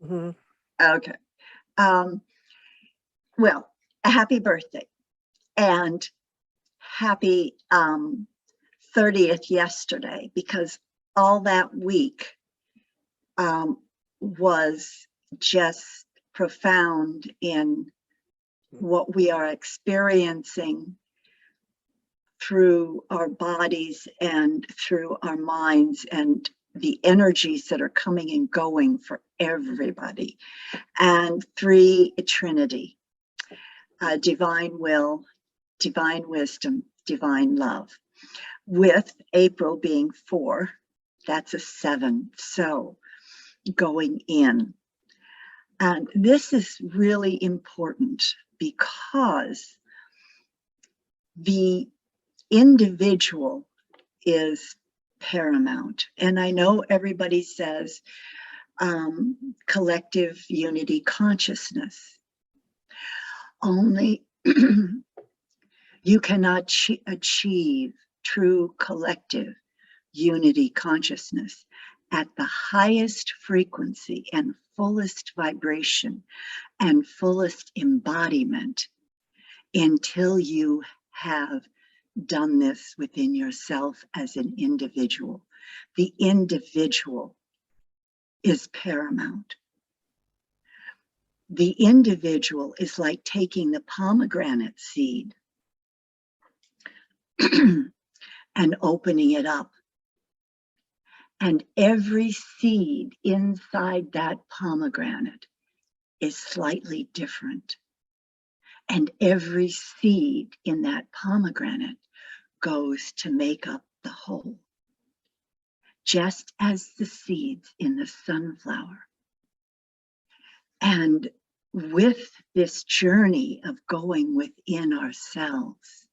Mm-hmm. Okay. Well, a happy birthday and happy 30th yesterday, because all that week was just profound in what we are experiencing through our bodies and through our minds, and the energies that are coming and going for everybody. And three, Trinity, divine will, divine wisdom, divine love. With April being 4, that's a 7. So going in. And this is really important because the individual is paramount. And I know everybody says collective unity consciousness. Only you cannot achieve true collective unity consciousness at the highest frequency and fullest vibration and fullest embodiment until you have done this within yourself as an individual. The individual is paramount. The individual is like taking the pomegranate seed and opening it up. And every seed inside that pomegranate is slightly different. And every seed in that pomegranate goes to make up the whole. Just as the seeds in the sunflower. And with this journey of going within ourselves,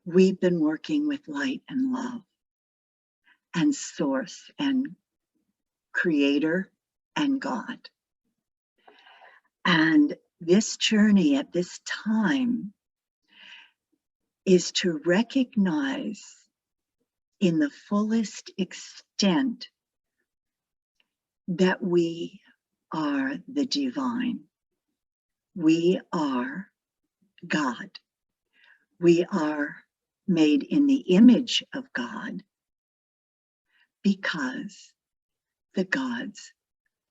we've been working with light and love and source and creator and God. And this journey at this time is to recognize in the fullest extent that we are the divine. We are God. We are made in the image of God because the gods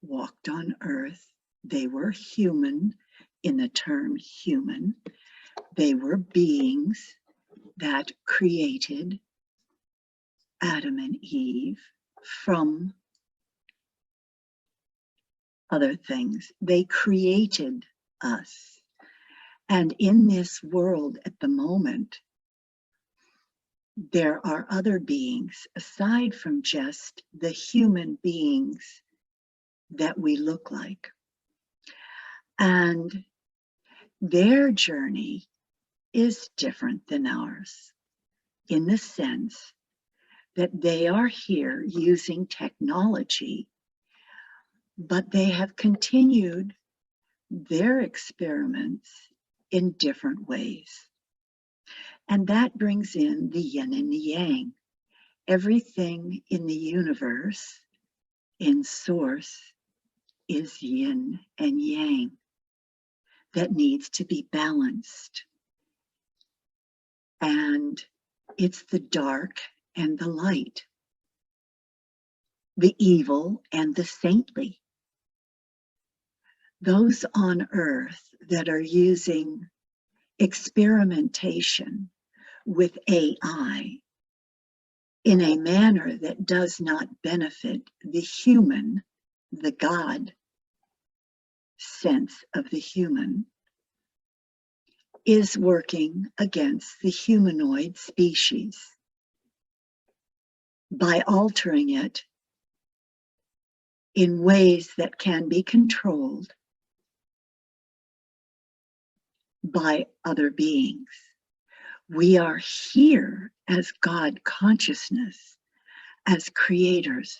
walked on earth. They were human in the term human. They were beings that created Adam and Eve from other things. They created us. And in this world at the moment, there are other beings aside from just the human beings that we look like. And their journey is different than ours in the sense that they are here using technology, but they have continued their experiments in different ways. And that brings in the yin and the yang. Everything in the universe, in source, is yin and yang that needs to be balanced. And it's the dark and the light, the evil and the saintly. Those on earth that are using experimentation with AI in a manner that does not benefit the human, the God sense of the human, is working against the humanoid species by altering it in ways that can be controlled by other beings. We are here as God consciousness, as creators.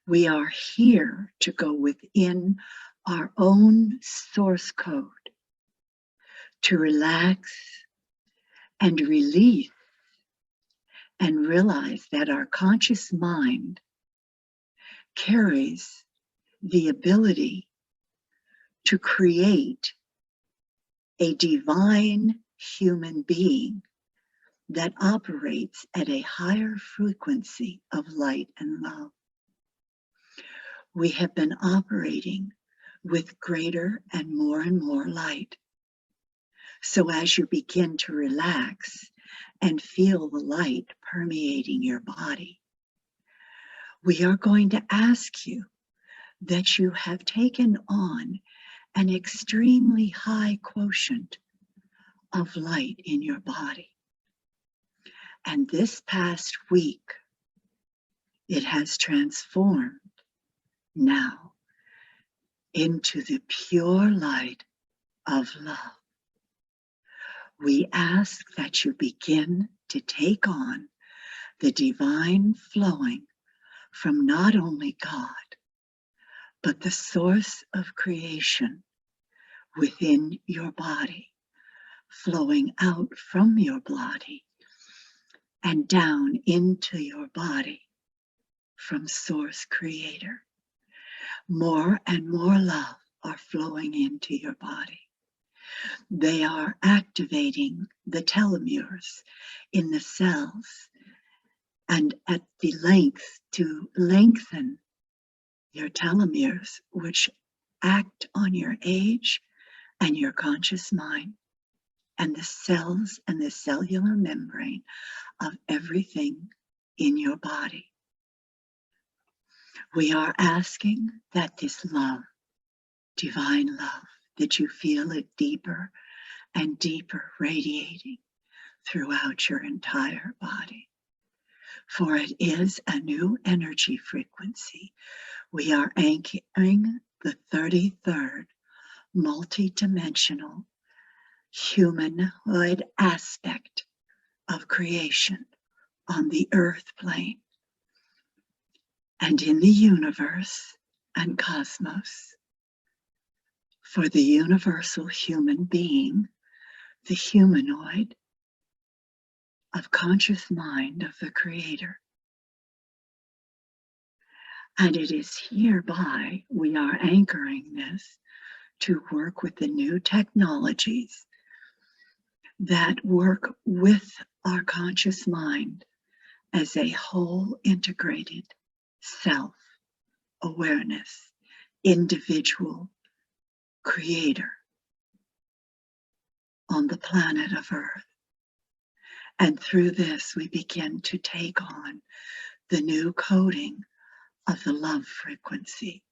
We are here to go within our own source code, to relax and release and realize that our conscious mind carries the ability to create a divine human being that operates at a higher frequency of light and love. We have been operating with greater and more light. So as you begin to relax and feel the light permeating your body, we are going to ask you that you have taken on an extremely high quotient of light in your body. And this past week, it has transformed now into the pure light of love. We ask that you begin to take on the divine flowing from not only God, but the source of creation within your body, flowing out from your body and down into your body from Source Creator. More and more love are flowing into your body. They are activating the telomeres in the cells and at the length to lengthen your telomeres, which act on your age and your conscious mind and the cells and the cellular membrane of everything in your body. We are asking that this love, divine love, that you feel it deeper and deeper radiating throughout your entire body. For it is a new energy frequency. We are anchoring the 33rd multidimensional humanoid aspect of creation on the earth plane and in the universe and cosmos. For the universal human being, the humanoid of conscious mind of the Creator. And it is hereby we are anchoring this to work with the new technologies that work with our conscious mind as a whole integrated self-awareness, individual creator on the planet of Earth. And through this, we begin to take on the new coding of the love frequency.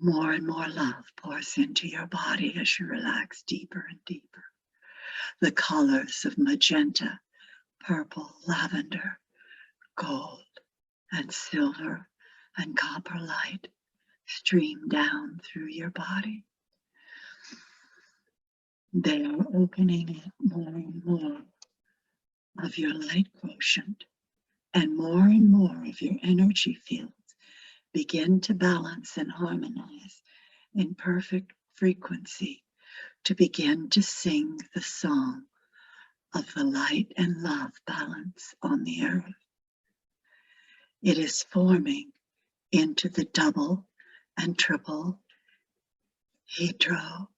More and more love pours into your body as you relax deeper and deeper. The colors of magenta, purple, lavender, gold, and silver and copper light stream down through your body. They are opening up more and more of your light quotient, and more of your energy fields begin to balance and harmonize in perfect frequency to begin to sing the song of the light and love balance on the earth. It is forming into the double and triple hedro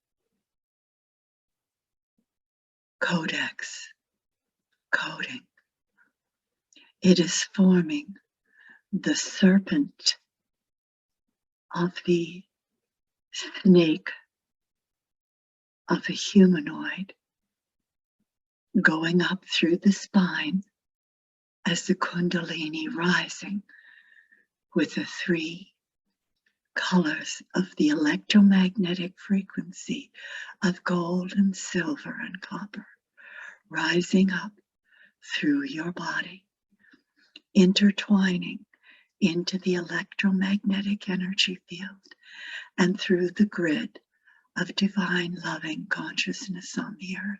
codex coding. It is forming the serpent of the snake of a humanoid going up through the spine as the Kundalini rising with the 3 colors of the electromagnetic frequency of gold and silver and copper rising up through your body, intertwining into the electromagnetic energy field and through the grid of divine loving consciousness on the earth.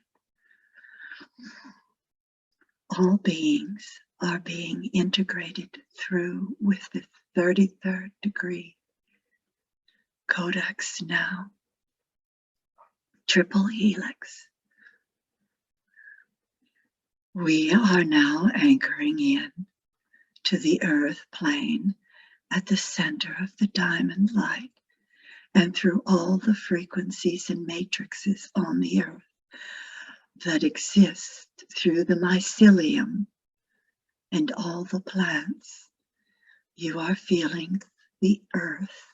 All beings are being integrated through with the 33rd degree codex now, triple helix. We are now anchoring in to the earth plane at the center of the diamond light and through all the frequencies and matrices on the earth that exist through the mycelium and all the plants. You are feeling the earth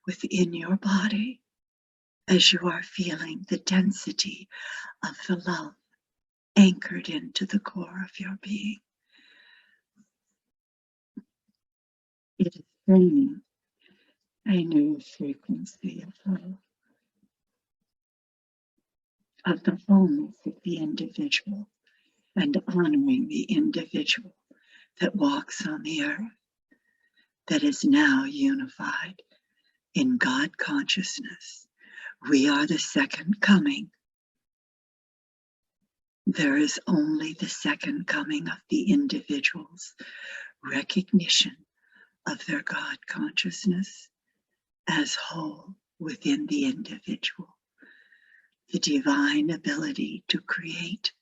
within your body as you are feeling the density of the love anchored into the core of your being. It is bringing a new frequency of the wholeness of the individual and honoring the individual that walks on the earth, that is now unified in God consciousness. We are the second coming. There is only the second coming of the individual's recognition of their God consciousness as whole within the individual. The divine ability to create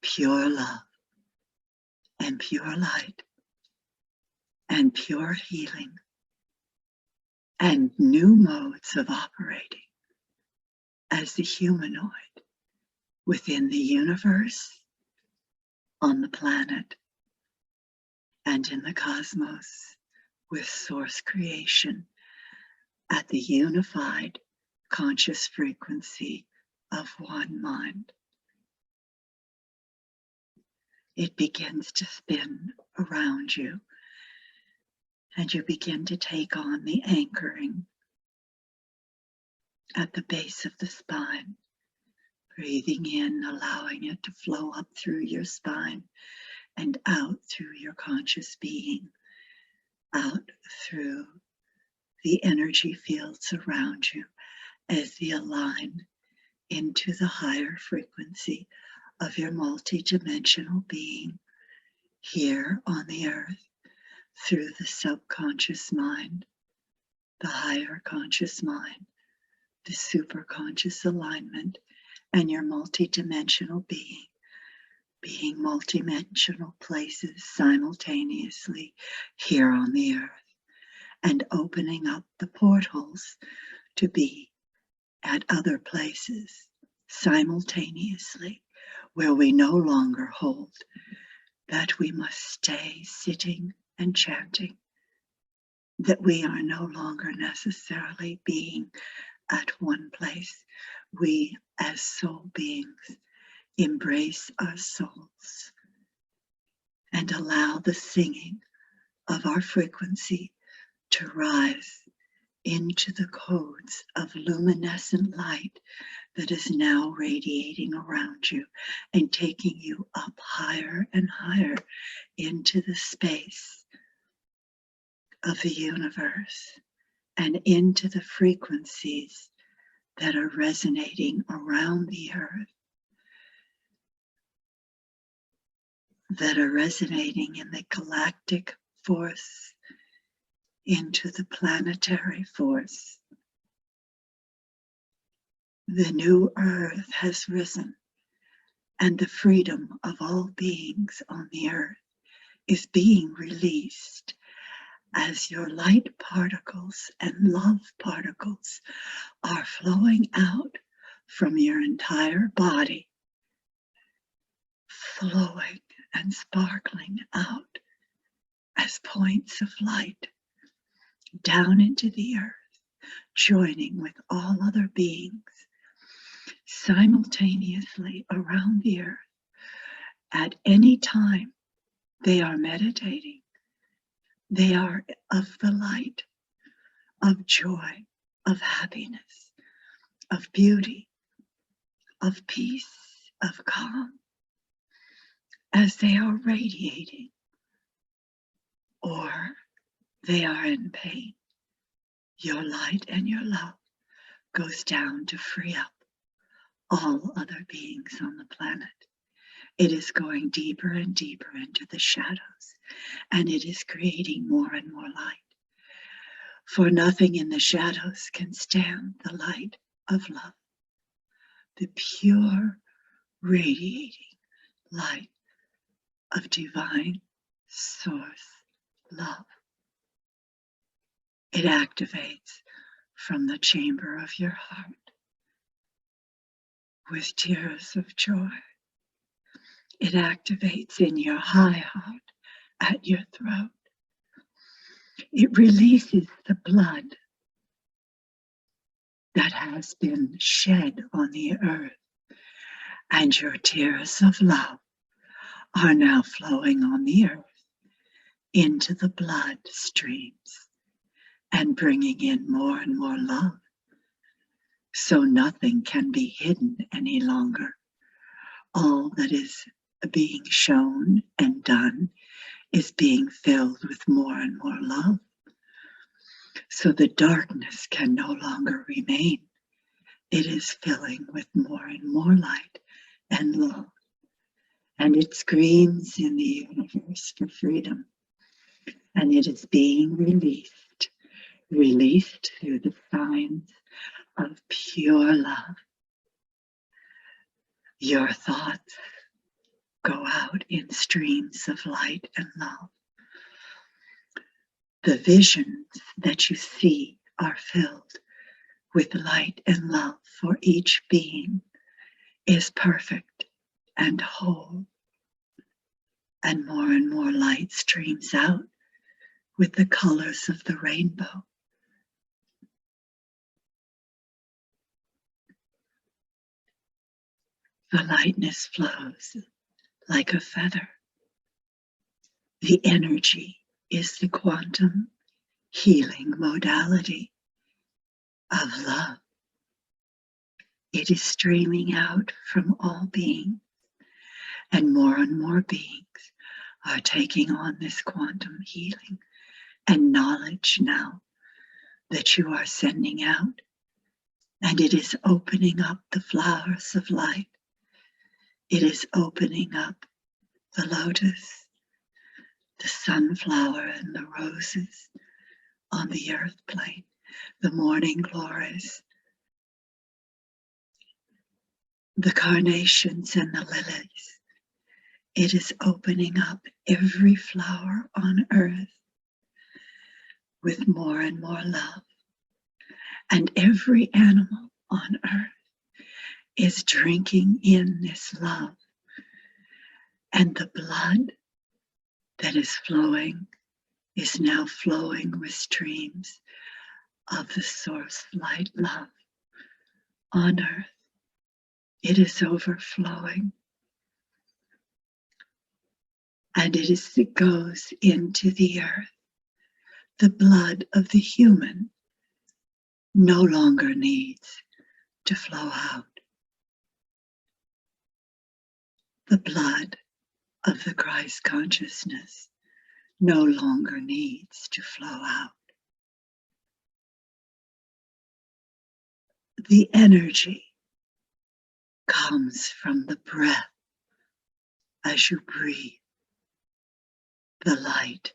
pure love and pure light and pure healing and new modes of operating as the humanoid within the universe, on the planet, and in the cosmos with source creation at the unified conscious frequency of one mind. It begins to spin around you, and you begin to take on the anchoring at the base of the spine, breathing in, allowing it to flow up through your spine and out through your conscious being, out through the energy fields around you as they align into the higher frequency of your multidimensional being here on the earth through the subconscious mind, the higher conscious mind, the superconscious alignment, and your multidimensional being multidimensional places simultaneously here on the earth, and opening up the portals to be at other places simultaneously, where we no longer hold that we must stay sitting and chanting, that we are no longer necessarily being at one place. We, as soul beings, embrace our souls and allow the singing of our frequency to rise into the codes of luminescent light that is now radiating around you and taking you up higher and higher into the space of the universe and into the frequencies that are resonating around the earth, that are resonating in the galactic force, into the planetary force. The new earth has risen, and the freedom of all beings on the earth is being released as your light particles and love particles are flowing out from your entire body, flowing and sparkling out as points of light down into the earth, joining with all other beings simultaneously around the earth. At any time they are meditating, they are of the light, of joy, of happiness, of beauty, of peace, of calm, as they are radiating, or they are in pain. Your light and your love goes down to free up all other beings on the planet. It is going deeper and deeper into the shadows, and it is creating more and more light. For nothing in the shadows can stand the light of love, the pure, radiating light of divine source love. It activates from the chamber of your heart with tears of joy. It activates in your high heart at your throat. It releases the blood that has been shed on the earth, and your tears of love are now flowing on the earth into the blood streams and bringing in more and more love. So nothing can be hidden any longer. All that is being shown and done is being filled with more and more love. So the darkness can no longer remain. It is filling with more and more light and love. And it screams in the universe for freedom. And it is being released through the signs of pure love. Your thoughts go out in streams of light and love. The visions that you see are filled with light and love, for each being is perfect and whole. And more light streams out with the colors of the rainbow. The lightness flows like a feather. The energy is the quantum healing modality of love. It is streaming out from all beings, and more beings are taking on this quantum healing and knowledge now that you are sending out, and it is opening up the flowers of light. It is opening up the lotus, the sunflower, and the roses on the earth plane, the morning glories, the carnations and the lilies. It is opening up every flower on earth with more and more love. And every animal on earth is drinking in this love. And the blood that is flowing is now flowing with streams of the source light love on earth. It is overflowing. And it goes into the earth. The blood of the human no longer needs to flow out. The blood of the Christ consciousness no longer needs to flow out. The energy comes from the breath as you breathe. The light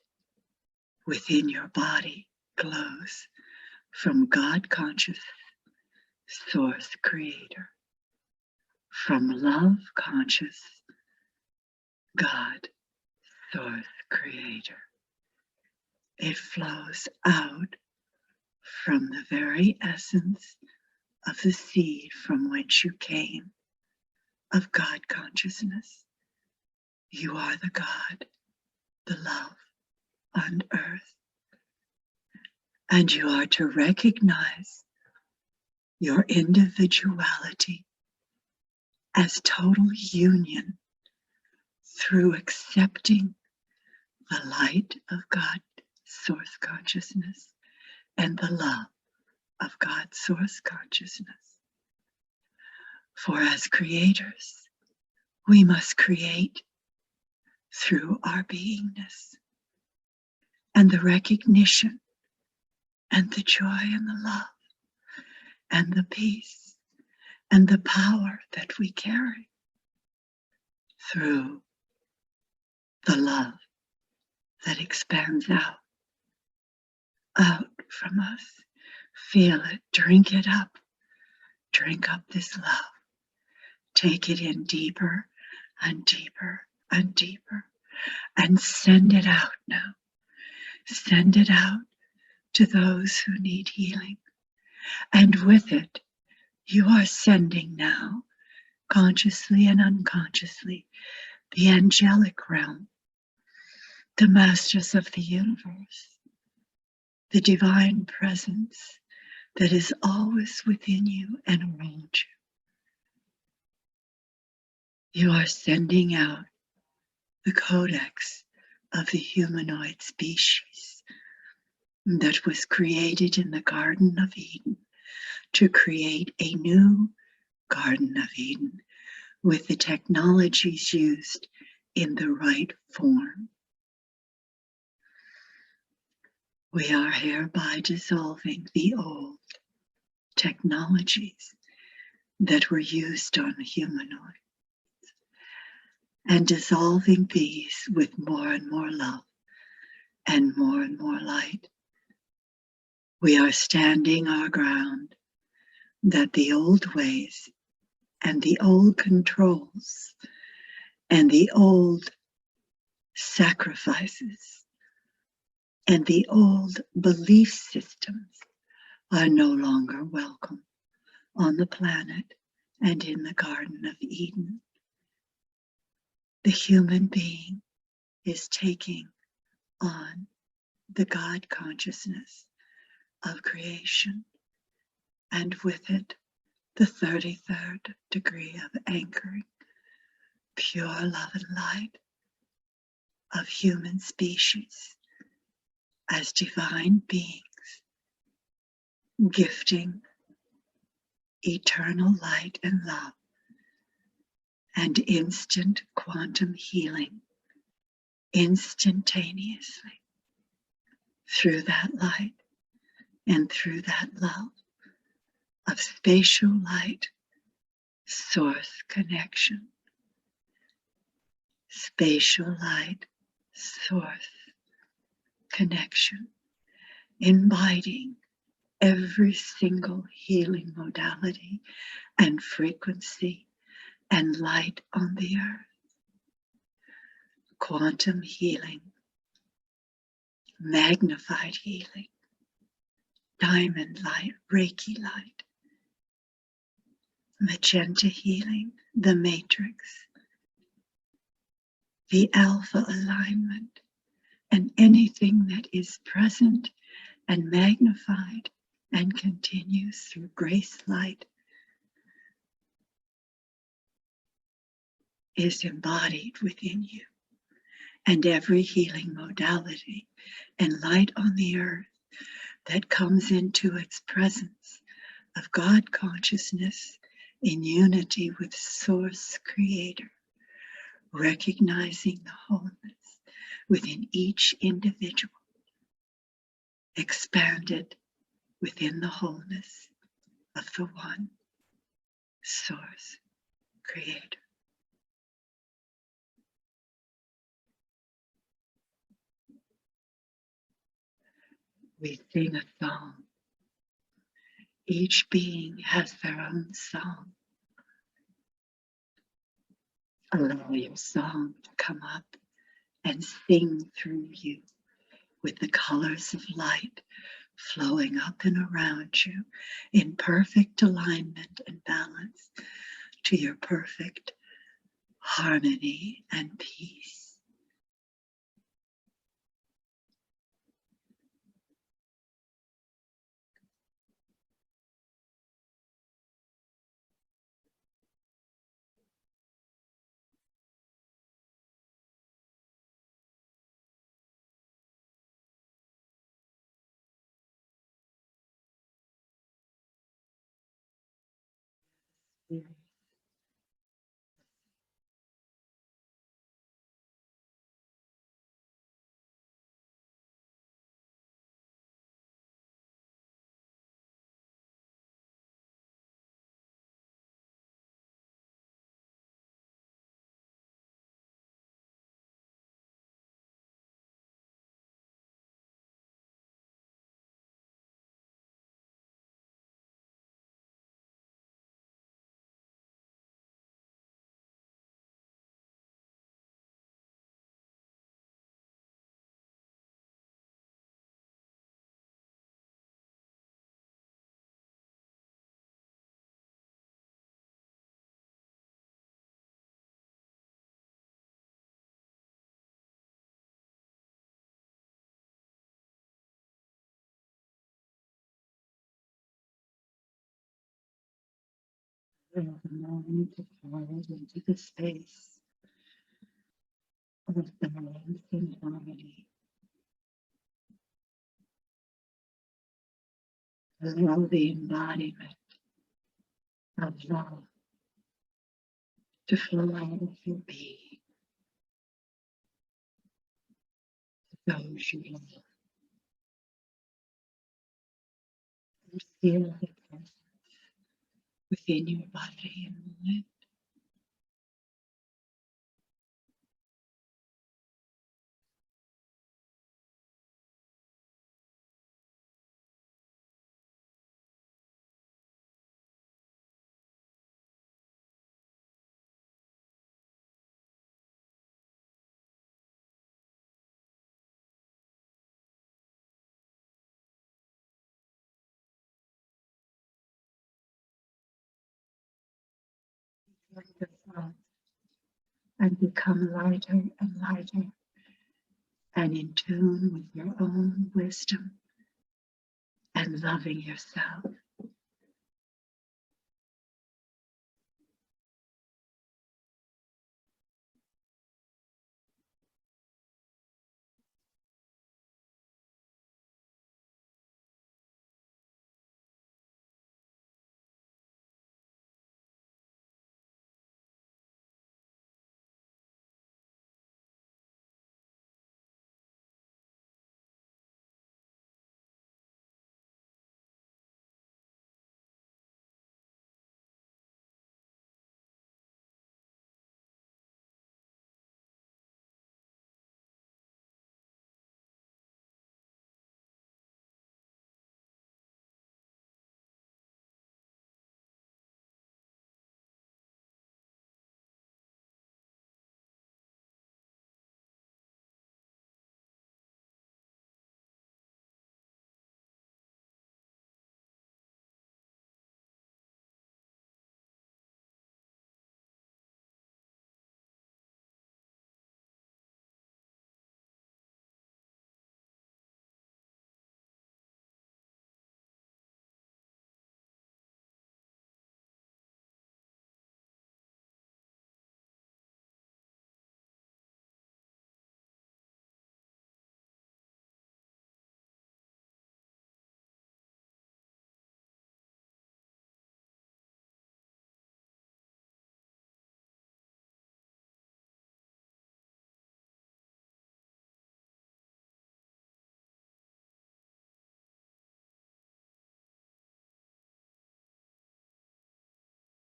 within your body glows from God conscious source creator, from love conscious God source creator. It flows out from the very essence of the seed from which you came, of God consciousness. You are the God, the love on earth. And you are to recognize your individuality as total union through accepting the light of God, source consciousness, and the love of God, source consciousness. For as creators, we must create through our beingness and the recognition and the joy and the love and the peace and the power that we carry through the love that expands out from us. Feel it, drink it up, drink up this love. Take it in deeper and deeper and deeper and send it out now. Send it out to those who need healing. And with it, you are sending now, consciously and unconsciously, the angelic realm, the masters of the universe, the divine presence that is always within you and around you. You are sending out the codex of the humanoid species that was created in the Garden of Eden to create a new Garden of Eden with the technologies used in the right form. We are hereby dissolving the old technologies that were used on humanoids and dissolving these with more and more love and more light. We are standing our ground that the old ways and the old controls and the old sacrifices and the old belief systems are no longer welcome on the planet and in the Garden of Eden. The human being is taking on the God consciousness of creation, and with it, the 33rd degree of anchoring, pure love and light of human species as divine beings, gifting eternal light and love and instant quantum healing instantaneously through that light and through that love of spatial light source connection. Spatial light source connection, inviting every single healing modality and frequency and light on the earth. Quantum healing, magnified healing, diamond light, Reiki light, magenta healing, the matrix, the alpha alignment, and anything that is present and magnified and continues through grace light is embodied within you. And every healing modality and light on the earth that comes into its presence of God consciousness in unity with Source Creator, recognizing the wholeness within each individual, expanded within the wholeness of the one Source Creator. We sing a song. Each being has their own song. Allow your song to come up and sing through you with the colors of light flowing up and around you in perfect alignment and balance to your perfect harmony and peace. Allow the moment to fall into the space of balance and harmony. Allow the embodiment of love to flow out of your being, those you love, and feel the presence within your body and mind. Let the thought and become lighter and lighter and in tune with your own wisdom and loving yourself.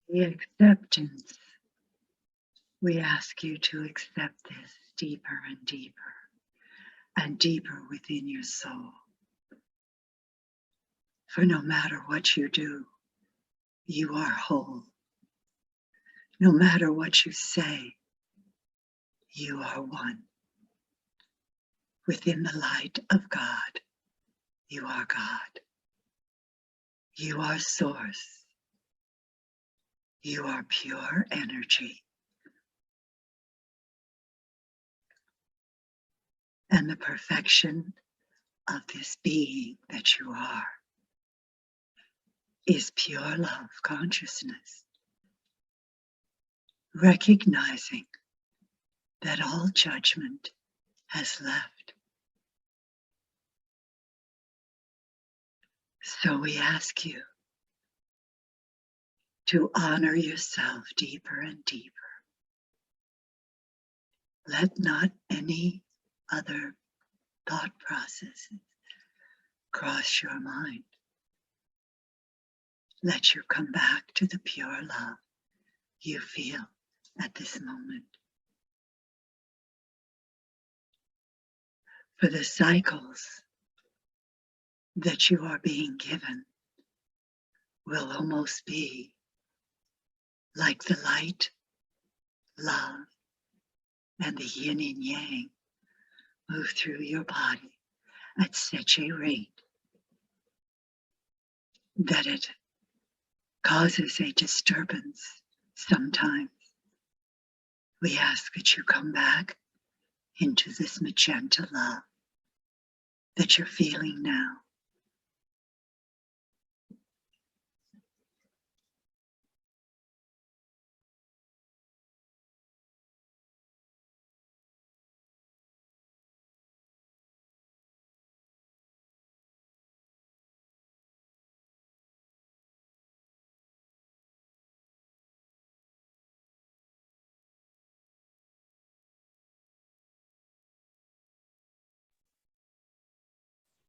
The acceptance, we ask you to accept this deeper and deeper within your soul. For no matter what you do, you are whole. No matter what you say, you are one. Within the light of God, you are God. You are source. You are pure energy. And the perfection of this being that you are is pure love consciousness, recognizing that all judgment has left. So we ask you to honor yourself deeper and deeper. Let not any other thought processes cross your mind. Let you come back to the pure love you feel at this moment. For the cycles that you are being given will almost be like the light, love, and the yin and yang move through your body at such a rate that it causes a disturbance sometimes. We ask that you come back into this magenta love that you're feeling now.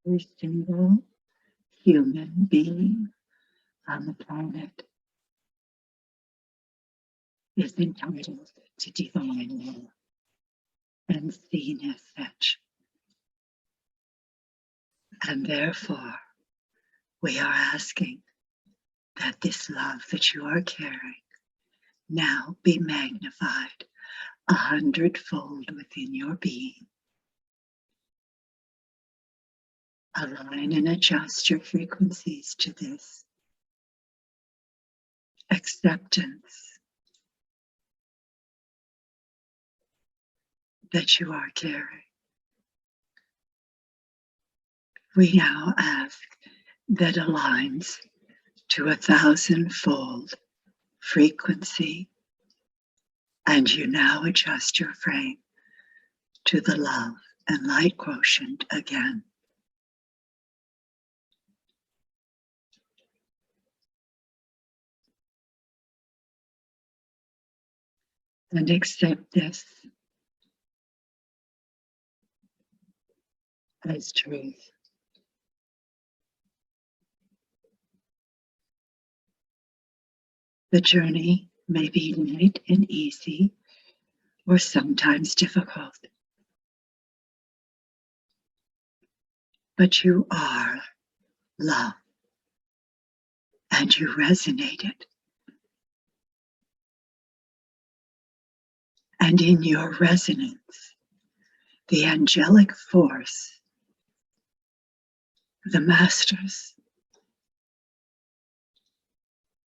every single human being on the planet is entitled to divine love and seen as such. And therefore, we are asking that this love that you are carrying now be magnified 100-fold within your being. Align and adjust your frequencies to this acceptance that you are carrying. We now ask that aligns to 1,000-fold frequency, and you now adjust your frame to the love and light quotient again. And accept this as truth. The journey may be light and easy, or sometimes difficult. But you are love, and you resonate it. And in your resonance, the angelic force, the masters,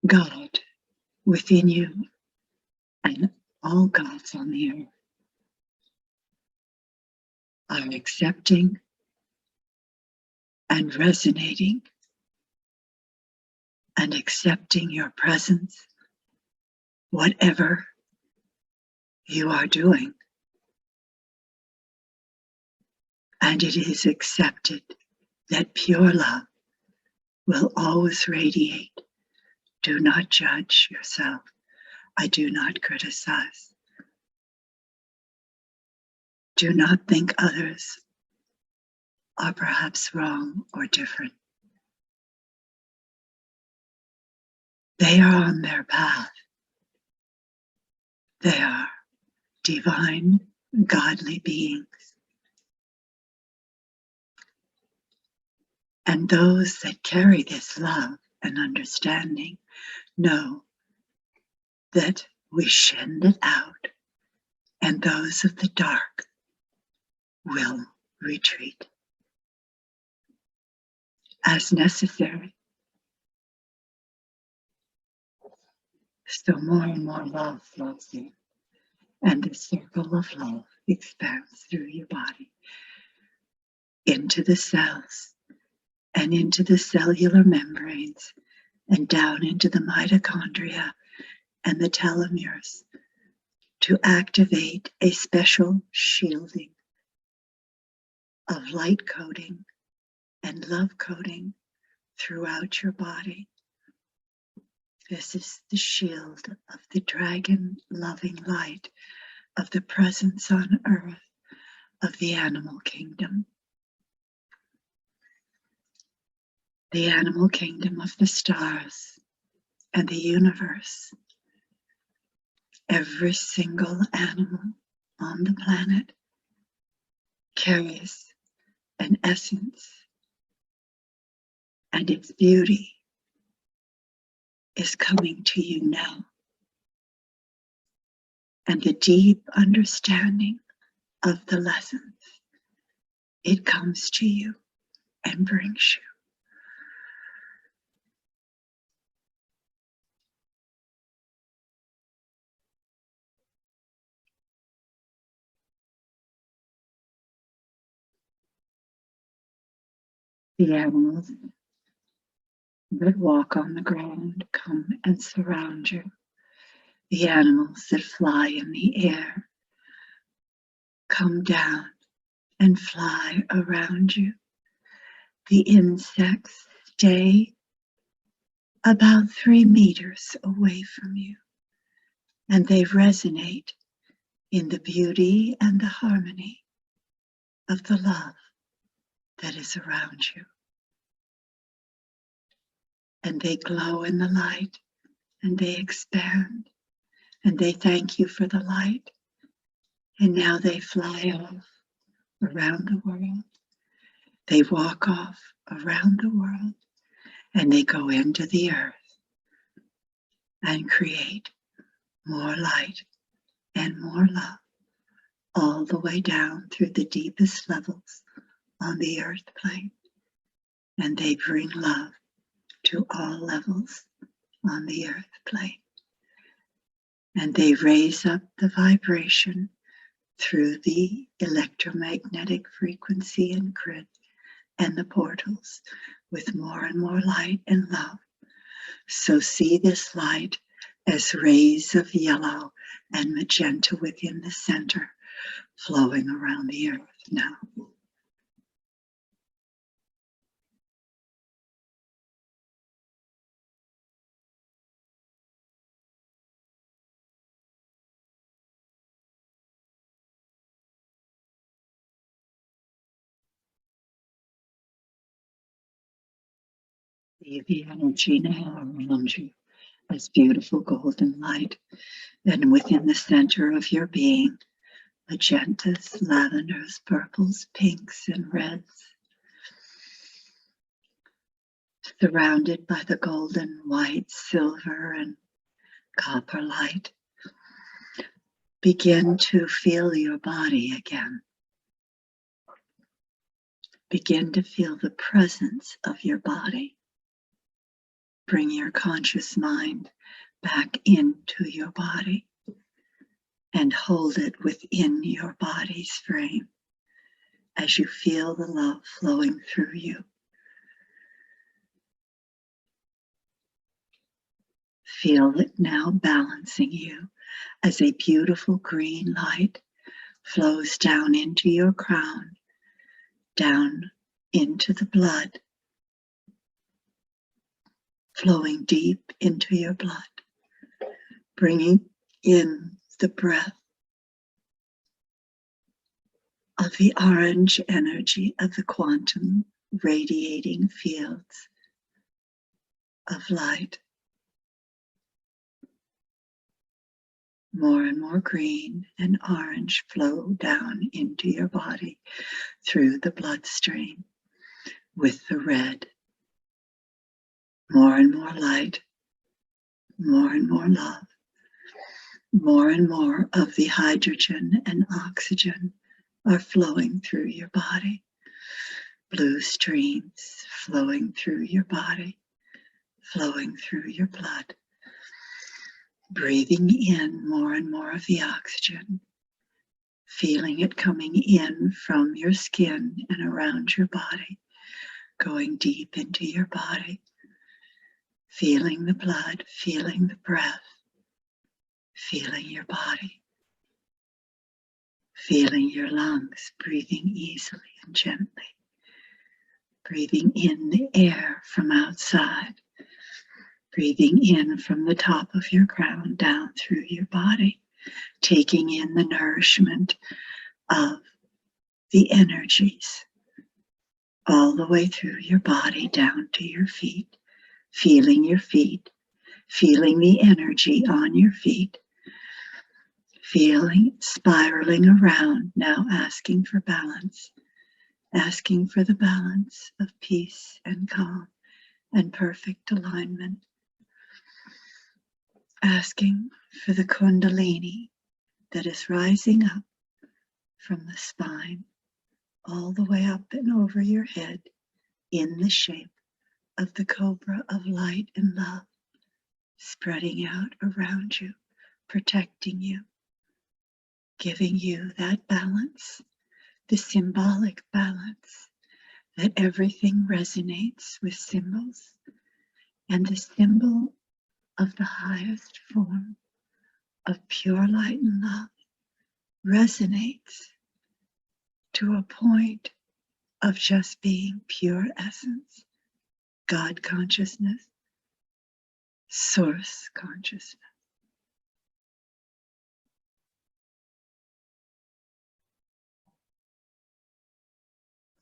God within you, and all gods on the earth are accepting and resonating and accepting your presence, whatever you are doing. And it is accepted that pure love will always radiate. Do not judge yourself. I do not criticize. Do not think others are perhaps wrong or different. They are on their path. They are divine, godly beings. And those that carry this love and understanding know that we send it out, and those of the dark will retreat as necessary. So more and more love flows in, and the circle of love expands through your body into the cells and into the cellular membranes and down into the mitochondria and the telomeres to activate a special shielding of light coding and love coding throughout your body. This is the shield of the dragon loving light of the presence on earth of the animal kingdom. The animal kingdom of the stars and the universe. Every single animal on the planet carries an essence, and its beauty is coming to you now. And the deep understanding of the lessons, it comes to you and brings you. The animals that walk on the ground come and surround you. The animals that fly in the air come down and fly around you. The insects stay about 3 meters away from you, and they resonate in the beauty and the harmony of the love that is around you. And they glow in the light, and they expand, and they thank you for the light. And now they fly off around the world. They walk off around the world, and they go into the earth and create more light and more love all the way down through the deepest levels on the earth plane. And they bring love to all levels on the earth plane. And they raise up the vibration through the electromagnetic frequency and grid and the portals with more and more light and love. So see this light as rays of yellow and magenta within the center, flowing around the earth now. See the energy now around you as beautiful golden light, and within the center of your being, magentas, lavenders, purples, pinks, and reds, surrounded by the golden, white, silver, and copper light. Begin to feel your body again. Begin to feel the presence of your body. Bring your conscious mind back into your body and hold it within your body's frame as you feel the love flowing through you. Feel it now balancing you as a beautiful green light flows down into your crown, down into the blood, flowing deep into your blood, bringing in the breath of the orange energy of the quantum radiating fields of light. More and more green and orange flow down into your body through the bloodstream with the red. More and more light, more and more love, more and more of the hydrogen and oxygen are flowing through your body. Blue streams flowing through your body, flowing through your blood. Breathing in more and more of the oxygen, feeling it coming in from your skin and around your body, going deep into your body, feeling the blood, feeling the breath, feeling your body, feeling your lungs, breathing easily and gently, breathing in the air from outside, breathing in from the top of your crown down through your body, taking in the nourishment of the energies all the way through your body down to your feet, feeling your feet, feeling the energy on your feet, feeling spiraling around, now asking for balance, asking for the balance of peace and calm and perfect alignment, asking for the kundalini that is rising up from the spine all the way up and over your head in the shape of the cobra of light and love, spreading out around you, protecting you, giving you that balance, the symbolic balance, that everything resonates with symbols, and the symbol of the highest form of pure light and love resonates to a point of just being pure essence, God consciousness, source consciousness.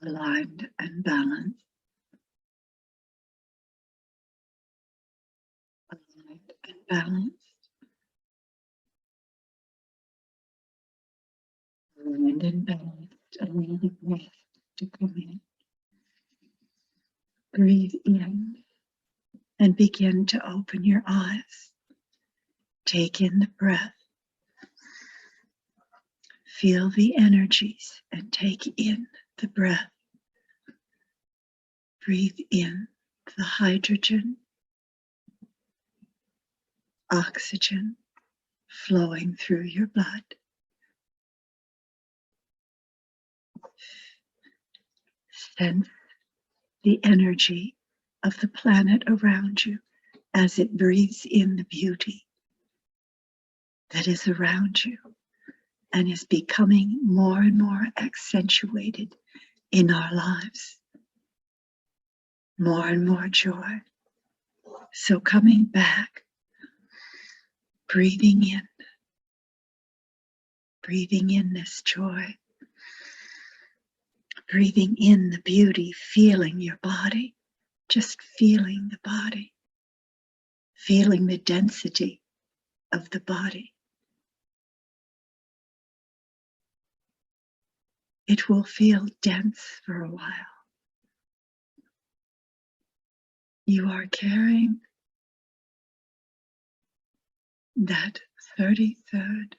aligned and balanced, aligned and balanced, aligned and balanced. Allow the breath to come in. Breathe in and begin to open your eyes. Take in the breath. Feel the energies and take in the breath. Breathe in the hydrogen, oxygen flowing through your blood. Sense the energy of the planet around you as it breathes in the beauty that is around you and is becoming more and more accentuated in our lives. More and more joy. So coming back, breathing in this joy, breathing in the beauty, feeling your body, just feeling the body, feeling the density of the body. It will feel dense for a while. You are carrying that 33rd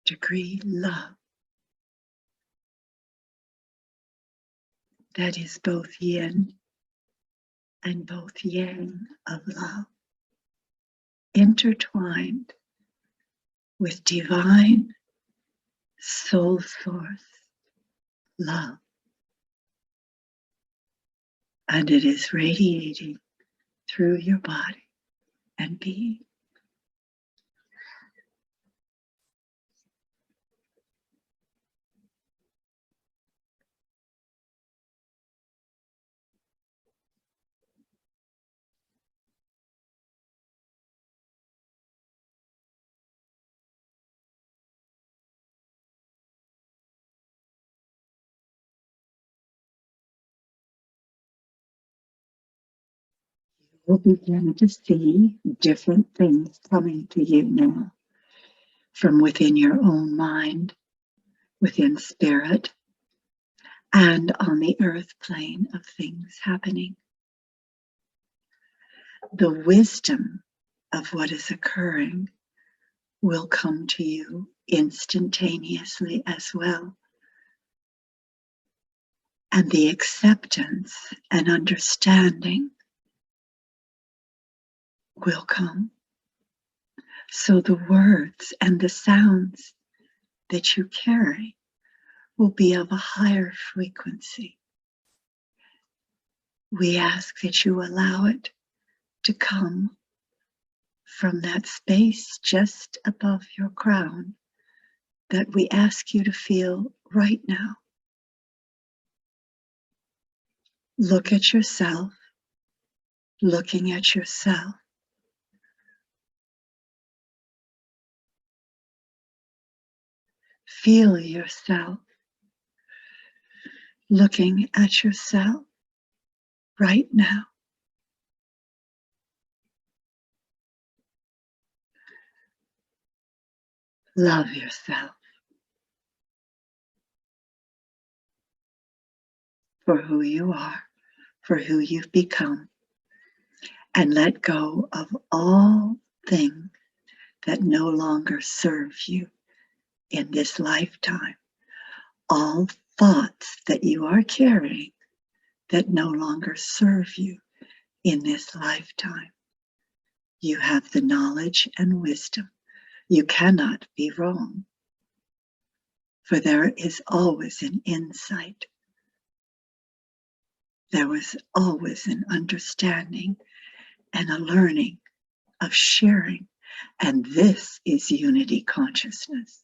degree love that is both yin and both yang of love, intertwined with divine soul source love. And it is radiating through your body and being. You will begin to see different things coming to you now from within your own mind, within spirit, and on the earth plane of things happening. The wisdom of what is occurring will come to you instantaneously as well. And the acceptance and understanding will come. So the words and the sounds that you carry will be of a higher frequency. We ask that you allow it to come from that space just above your crown that we ask you to feel right now. Look at yourself, looking at yourself. Feel yourself, looking at yourself right now. Love yourself for who you are, for who you've become, and let go of all things that no longer serve you in this lifetime. All thoughts that you are carrying that no longer serve you in this lifetime. You have the knowledge and wisdom. You cannot be wrong, for there is always an insight. There was always an understanding and a learning of sharing, and this is unity consciousness.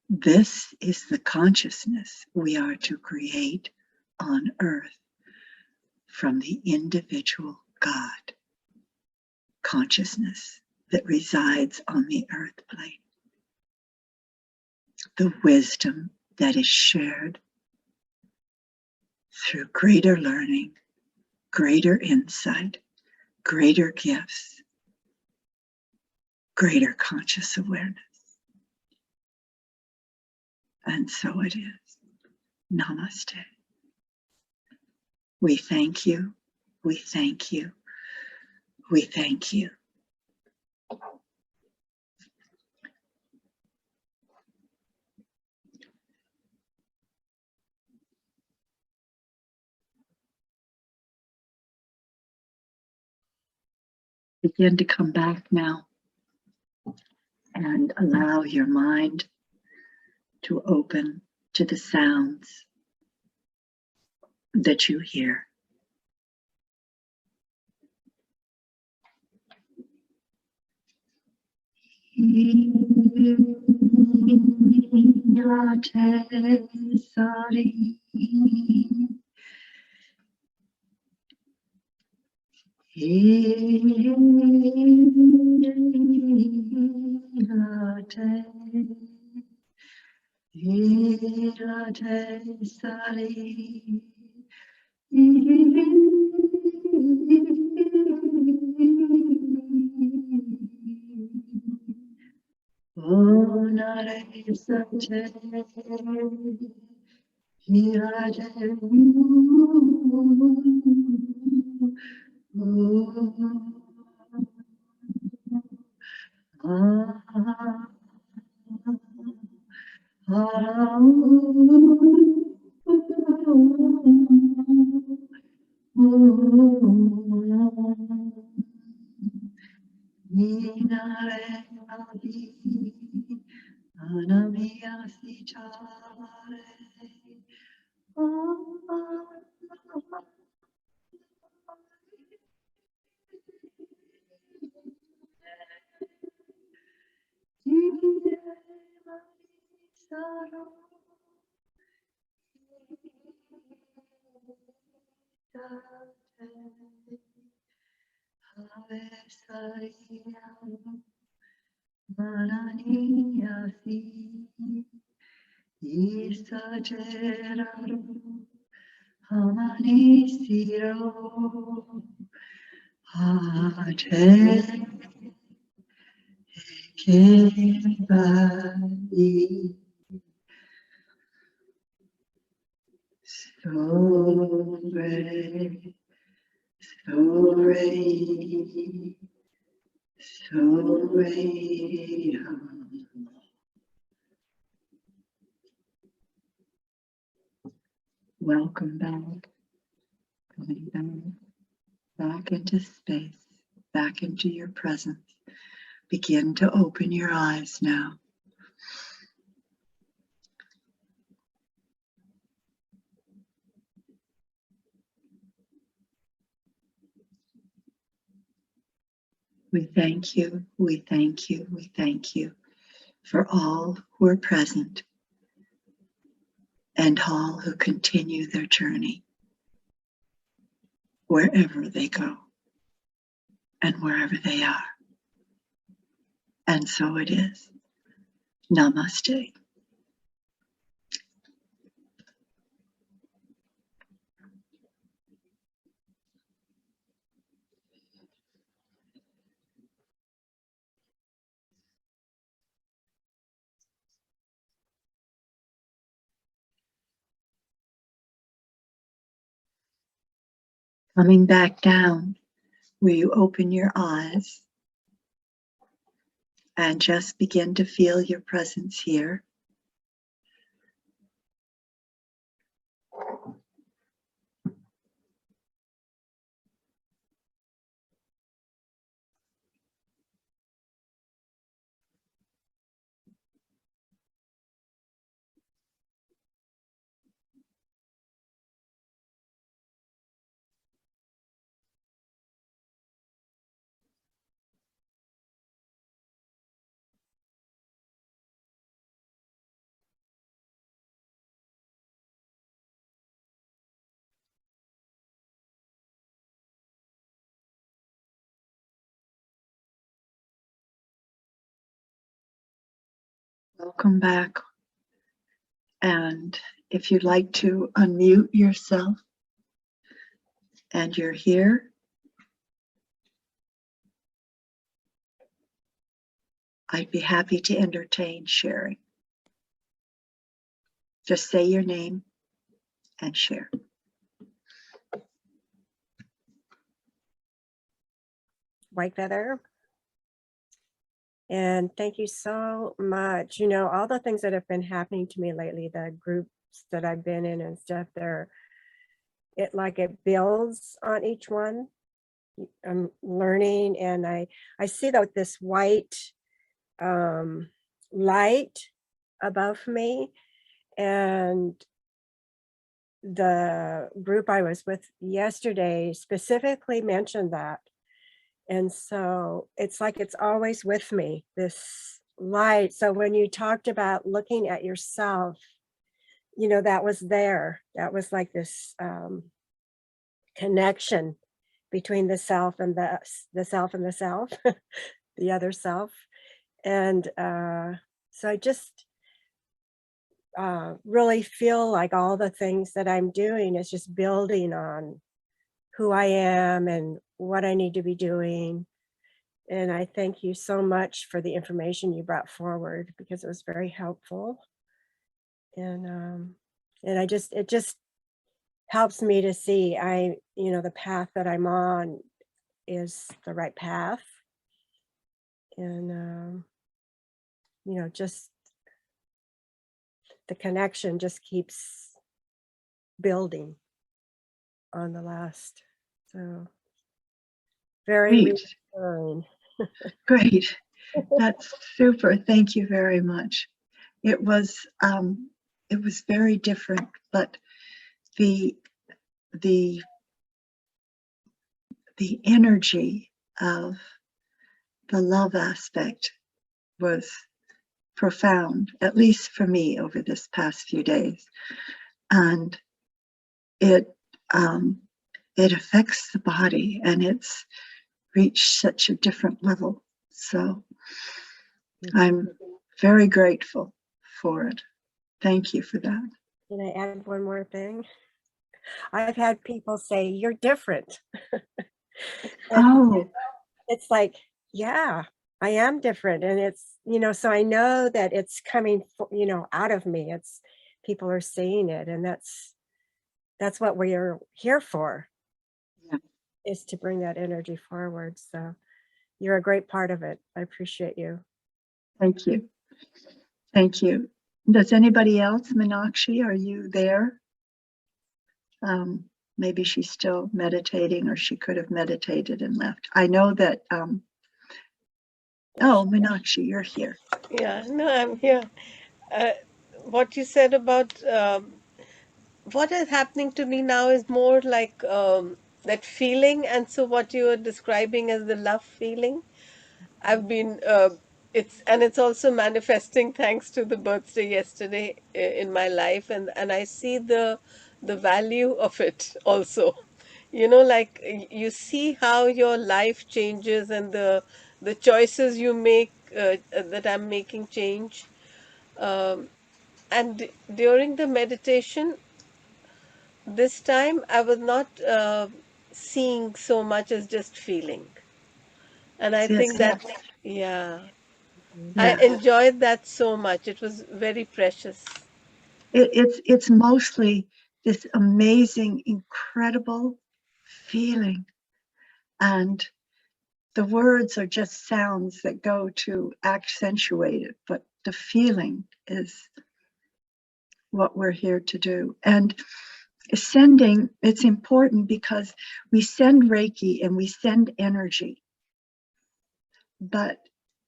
This is the consciousness we are to create on earth from the individual God consciousness that resides on the earth plane. The wisdom that is shared through greater learning, greater insight, greater gifts, greater conscious awareness. And so it is. Namaste. We thank you. We thank you. We thank you. Begin to come back now and allow your mind to open to the sounds that you hear. Welcome back, coming back into space, back into your presence. Begin to open your eyes now. We thank you, we thank you, we thank you for all who are present and all who continue their journey wherever they go and wherever they are. And so it is. Namaste. Coming back down, will you open your eyes and just begin to feel your presence here? Welcome back, And if you'd like to unmute yourself and you're here, I'd be happy to entertain sharing. Just say your name and share. White Feather. And thank you so much. You know, all the things that have been happening to me lately, the groups that I've been in and stuff, it builds on each one. I'm learning, and I see that this white light above me, and the group I was with yesterday specifically mentioned that. And so it's like it's always with me, this light. So when you talked about looking at yourself, you know, that was there. That was like this connection between the self and the self and the self, the other self. And so I just really feel like all the things that I'm doing is just building on who I am and what I need to be doing. And I thank you so much for the information you brought forward, because it was very helpful. And it just helps me to see the path that I'm on is the right path. And just the connection just keeps building on the last. So very reassuring. Great. That's super. Thank you very much. It was very different, but the energy of the love aspect was profound, at least for me, over this past few days. And it affects the body, and it's reached such a different level. So I'm very grateful for it. Thank you for that. Can I add one more thing? I've had people say, "You're different." Oh, it's like, yeah, I am different. And it's, so I know that it's coming, out of me. It's people are saying it. And that's what we're here for, is to bring that energy forward. So you're a great part of it. I appreciate you. Thank you. Thank you. Does anybody else, Meenakshi, are you there? Maybe she's still meditating, or she could have meditated and left. I know that, oh, Meenakshi, you're here. Yeah, no, I'm here. What you said about what is happening to me now is more like that feeling, and so what you were describing as the love feeling, I've been it's also manifesting thanks to the birthday yesterday in my life, and I see the value of it also. Like you see how your life changes, and the choices you make that I'm making change. And during the meditation this time, I was not seeing so much as just feeling. And I think that, yeah, I enjoyed that so much. It was very precious. It's mostly this amazing, incredible feeling. And the words are just sounds that go to accentuate it, but the feeling is what we're here to do. And sending, it's important because we send Reiki and we send energy, but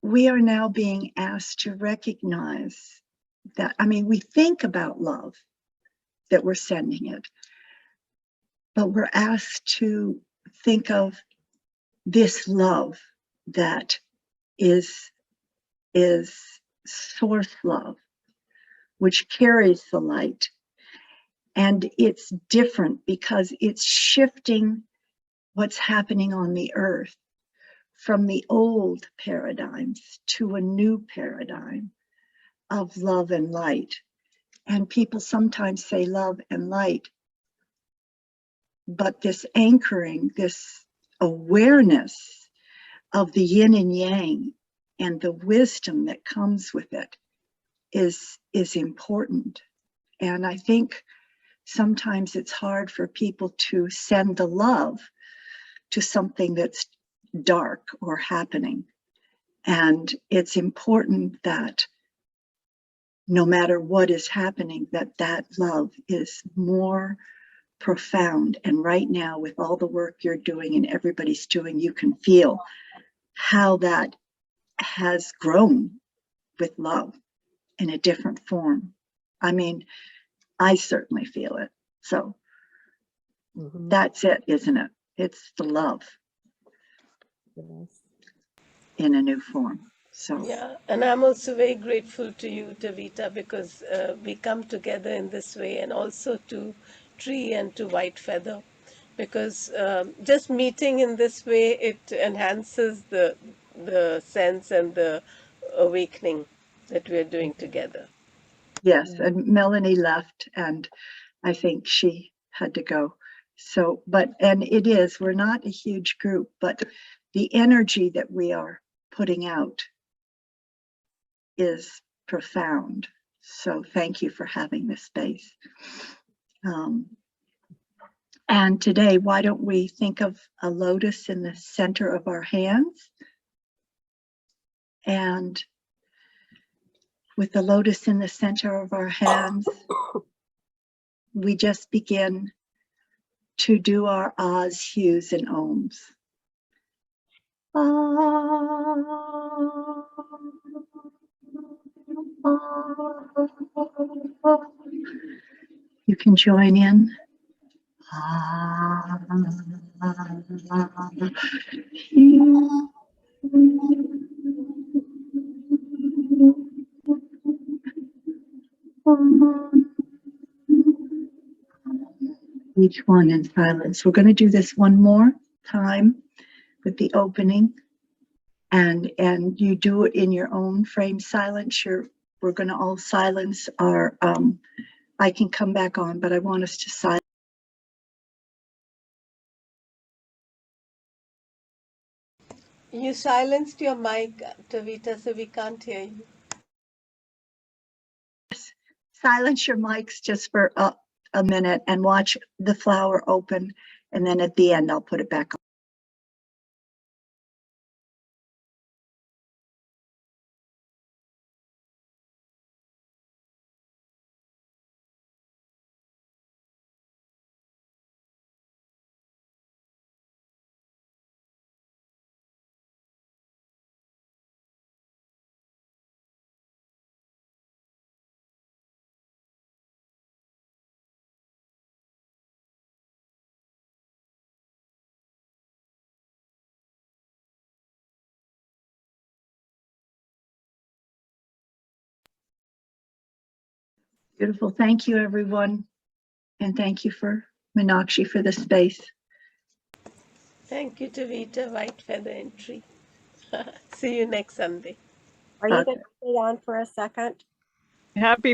we are now being asked to recognize that. I mean, we think about love, that we're sending it, but we're asked to think of this love that is source love, which carries the light. And it's different because it's shifting what's happening on the earth from the old paradigms to a new paradigm of love and light. And people sometimes say love and light, but this anchoring, this awareness of the yin and yang and the wisdom that comes with it is important. And I think sometimes it's hard for people to send the love to something that's dark or happening. And it's important that no matter what is happening, that love is more profound. And right now, with all the work you're doing and everybody's doing, you can feel how that has grown with love in a different form. I mean, I certainly feel it. So that's it, isn't it? It's the love in a new form. So Yeah, and I'm also very grateful to you, Taveta, because we come together in this way, and also to Tree and to White Feather, because just meeting in this way, it enhances the sense and the awakening that we're doing together. yes, and Melanie left, and I think she had to go. So, and it is, we're not a huge group, but the energy that we are putting out is profound. So thank you for having this space. And today, why don't we think of a lotus in the center of our hands? And with the lotus in the center of our hands, we just begin to do our ahs, hues, and ohms. You can join in. Each one in silence. We're going to do this one more time with the opening, and you do it in your own frame silence. We're going to all silence our I can come back on, but I want us to silence. You silenced your mic, Taveta, so we can't hear you. Silence your mics just for a minute and watch the flower open, and then at the end I'll put it back on. Beautiful. Thank you, everyone. And thank you for Meenakshi for the space. Thank you, Taveta, White Feather, and Tree. See you next Sunday. Are you going to stay on for a second? Happy